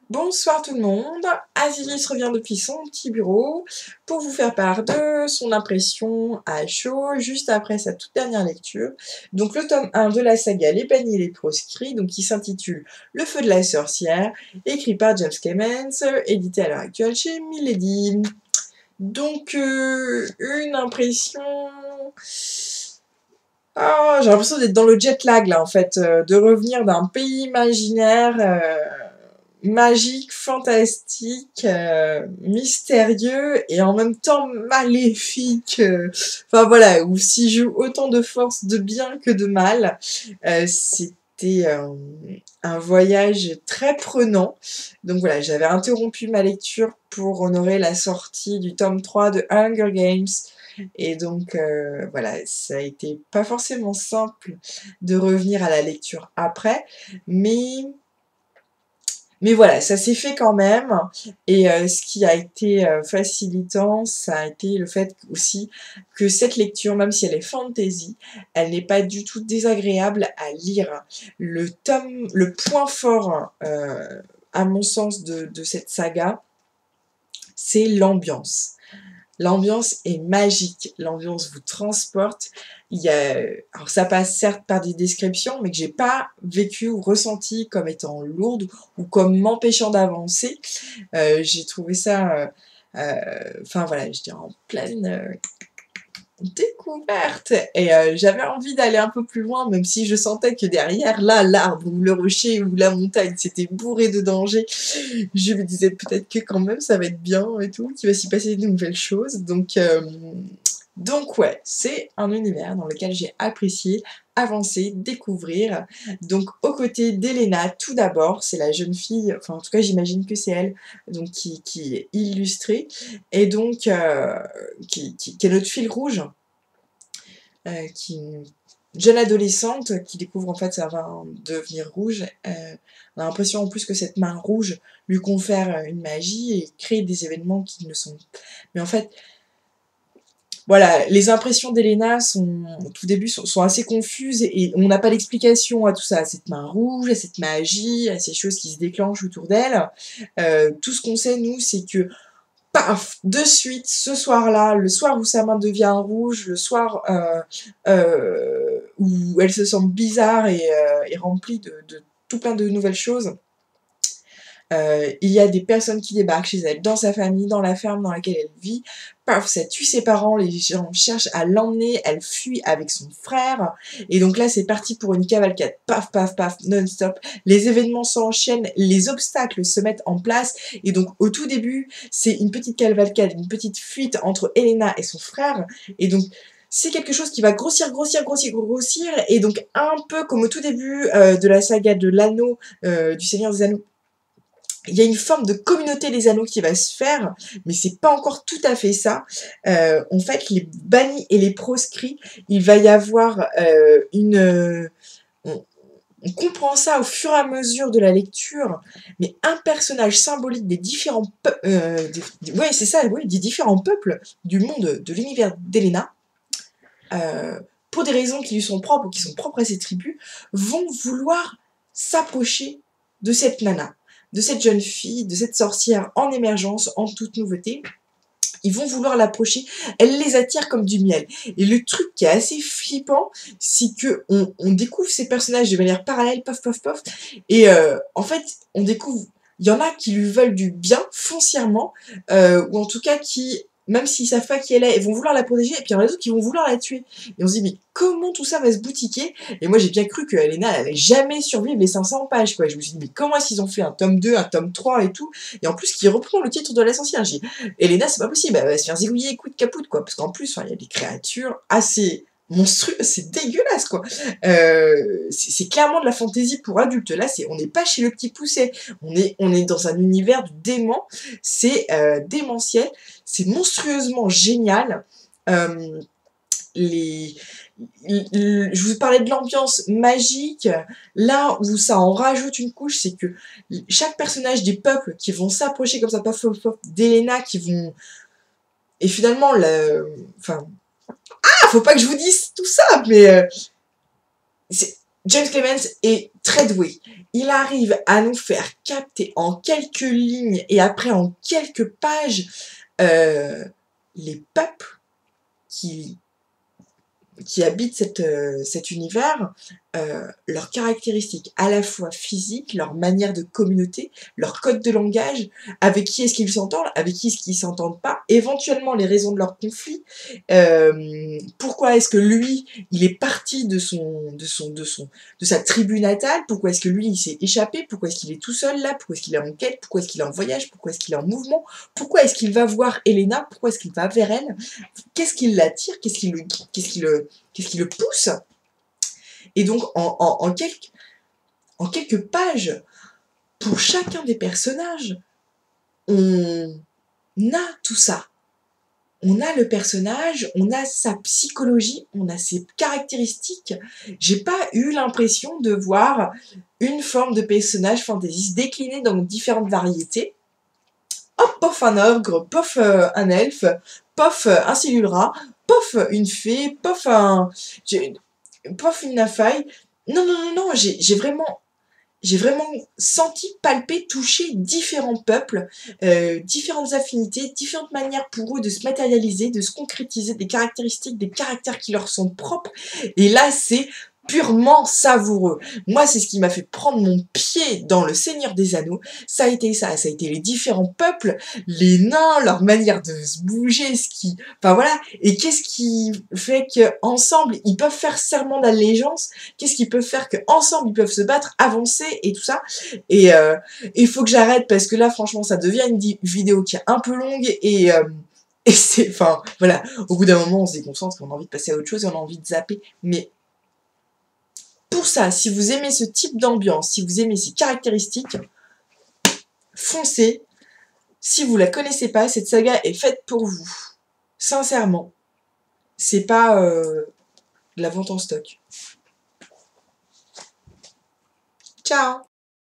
Bonsoir tout le monde, Asilis revient depuis son petit bureau pour vous faire part de son impression à chaud juste après sa toute dernière lecture. Donc le tome 1 de la saga Les Bannis et les Proscrits, donc qui s'intitule Le Feu de la Sorcière, écrit par James Clemens, édité à l'heure actuelle chez Milady. Donc une impression... Oh, j'ai l'impression d'être dans le jet lag là en fait, de revenir d'un pays imaginaire magique, fantastique, mystérieux et en même temps maléfique. Enfin voilà, où s'y joue autant de force de bien que de mal. C'était un voyage très prenant. Donc voilà, j'avais interrompu ma lecture pour honorer la sortie du tome 3 de Hunger Games. Et donc voilà, ça a été pas forcément simple de revenir à la lecture après, mais voilà, ça s'est fait quand même. Et ce qui a été facilitant, ça a été le fait aussi que cette lecture, même si elle est fantasy, elle n'est pas du tout désagréable à lire. Le point fort, à mon sens, de cette saga, c'est l'ambiance. L'ambiance est magique, l'ambiance vous transporte. Alors ça passe certes par des descriptions, mais que j'ai pas vécu ou ressenti comme étant lourde ou comme m'empêchant d'avancer. J'ai trouvé ça, enfin voilà, j'étais en pleine découverte et j'avais envie d'aller un peu plus loin, même si je sentais que derrière, là, l'arbre ou le rocher ou la montagne, c'était bourré de dangers. Je me disais peut-être que quand même ça va être bien et tout, qu'il va s'y passer de nouvelles choses. Donc ouais, c'est un univers dans lequel j'ai apprécié avancer, découvrir. Donc aux côtés d'Elena, tout d'abord, c'est la jeune fille, enfin en tout cas j'imagine que c'est elle, donc qui est illustrée, et donc qui est notre fil rouge, qui jeune adolescente qui découvre en fait ça va devenir rouge. On a l'impression en plus que cette main rouge lui confère une magie et crée des événements qui ne sont... Mais en fait, voilà, les impressions d'Elena sont, au tout début, sont assez confuses et on n'a pas d'explication à tout ça, à cette main rouge, à cette magie, à ces choses qui se déclenchent autour d'elle. Tout ce qu'on sait, nous, c'est que paf, de suite, ce soir-là, le soir où sa main devient rouge, le soir où elle se sent bizarre et remplie de tout plein de nouvelles choses, il y a des personnes qui débarquent chez elle, dans sa famille, dans la ferme dans laquelle elle vit. Paf, ça tue ses parents, les gens cherchent à l'emmener, elle fuit avec son frère. Et donc là, c'est parti pour une cavalcade. Paf, paf, paf, non-stop. Les événements s'enchaînent, les obstacles se mettent en place. Et donc, au tout début, c'est une petite cavalcade, une petite fuite entre Elena et son frère. Et donc, c'est quelque chose qui va grossir, grossir, grossir, grossir. Et donc, un peu comme au tout début de la saga de l'anneau, du Seigneur des Anneaux, il y a une forme de communauté des anneaux qui va se faire, mais c'est pas encore tout à fait ça. En fait, les bannis et les proscrits, il va y avoir on, on comprend ça au fur et à mesure de la lecture, mais un personnage symbolique des différents ouais, c'est ça, oui, des différents peuples du monde, de l'univers d'Elena, pour des raisons qui lui sont propres ou qui sont propres à ses tribus, vont vouloir s'approcher de cette nana, de cette jeune fille, de cette sorcière en émergence, en toute nouveauté. Ils vont vouloir l'approcher, elle les attire comme du miel. Et le truc qui est assez flippant, c'est que on découvre ces personnages de manière parallèle, paf, paf, paf, et en fait, on découvre, il y en a qui lui veulent du bien foncièrement, ou en tout cas qui, même s'ils savent pas qui elle est, ils vont vouloir la protéger, et puis il y en a d'autres qui vont vouloir la tuer. Et on se dit, mais comment tout ça va se boutiquer? Et moi j'ai bien cru que Elena elle allait jamais survivre les 500 pages, quoi. Je me suis dit, mais comment est-ce qu'ils ont fait un tome 2, un tome 3 et tout, et en plus qui reprend le titre de la sorcière. Elena, c'est pas possible, elle va se faire zigouiller coûte capoute, quoi. Parce qu'en plus, il y a des créatures assez monstrueuses, c'est dégueulasse, quoi. C'est clairement de la fantaisie pour adultes. Là, on n'est pas chez le petit pousset. On est dans un univers du dément. C'est démentiel. C'est monstrueusement génial. Euh, les... Je vous parlais de l'ambiance magique. Là où ça en rajoute une couche, c'est que chaque personnage des peuples qui vont s'approcher comme ça, d'Elena, qui vont... Et finalement, enfin... Ah, faut pas que je vous dise tout ça, mais... James Clemens est très doué. Il arrive à nous faire capter en quelques lignes et après en quelques pages les peuples qui habitent cet univers, leurs caractéristiques à la fois physiques, leur manière de communauté, leur code de langage, avec qui est-ce qu'ils s'entendent, avec qui est-ce qu'ils s'entendent pas, éventuellement les raisons de leur conflit, pourquoi est-ce que lui, il est parti de sa tribu natale, pourquoi est-ce que lui, il s'est échappé, pourquoi est-ce qu'il est tout seul là, pourquoi est-ce qu'il est en quête, pourquoi est-ce qu'il est en voyage, pourquoi est-ce qu'il est en mouvement, pourquoi est-ce qu'il va voir Elena, pourquoi est-ce qu'il va vers elle, qu'est-ce qui l'attire, qu'est-ce qui le pousse. Et donc, en quelques pages, pour chacun des personnages, on a tout ça. On a le personnage, on a sa psychologie, on a ses caractéristiques. J'ai pas eu l'impression de voir une forme de personnage fantasy déclinée dans différentes variétés. Hop, pof un ogre, pof un elfe, pof un cellule-rat, pof une fée, pof une nafaille. Non, non, non, non, j'ai vraiment senti, palpé, touché différents peuples, différentes affinités, différentes manières pour eux de se matérialiser, de se concrétiser, des caractéristiques, des caractères qui leur sont propres. Et là, c'est purement savoureux. Moi, c'est ce qui m'a fait prendre mon pied dans le Seigneur des Anneaux. Ça a été ça a été les différents peuples, les nains, leur manière de se bouger, enfin voilà. Et qu'est-ce qui fait qu'ensemble, ils peuvent faire serment d'allégeance? Qu'est-ce qui peut faire qu'ensemble, ils peuvent se battre, avancer et tout ça? Et il faut que j'arrête parce que là, franchement, ça devient une vidéo qui est un peu longue et c'est, enfin, voilà, au bout d'un moment, on se déconcentre, on a envie de passer à autre chose et on a envie de zapper. Mais pour ça, si vous aimez ce type d'ambiance, si vous aimez ces caractéristiques, foncez. Si vous la connaissez pas, cette saga est faite pour vous. Sincèrement. C'est pas de la vente en stock. Ciao!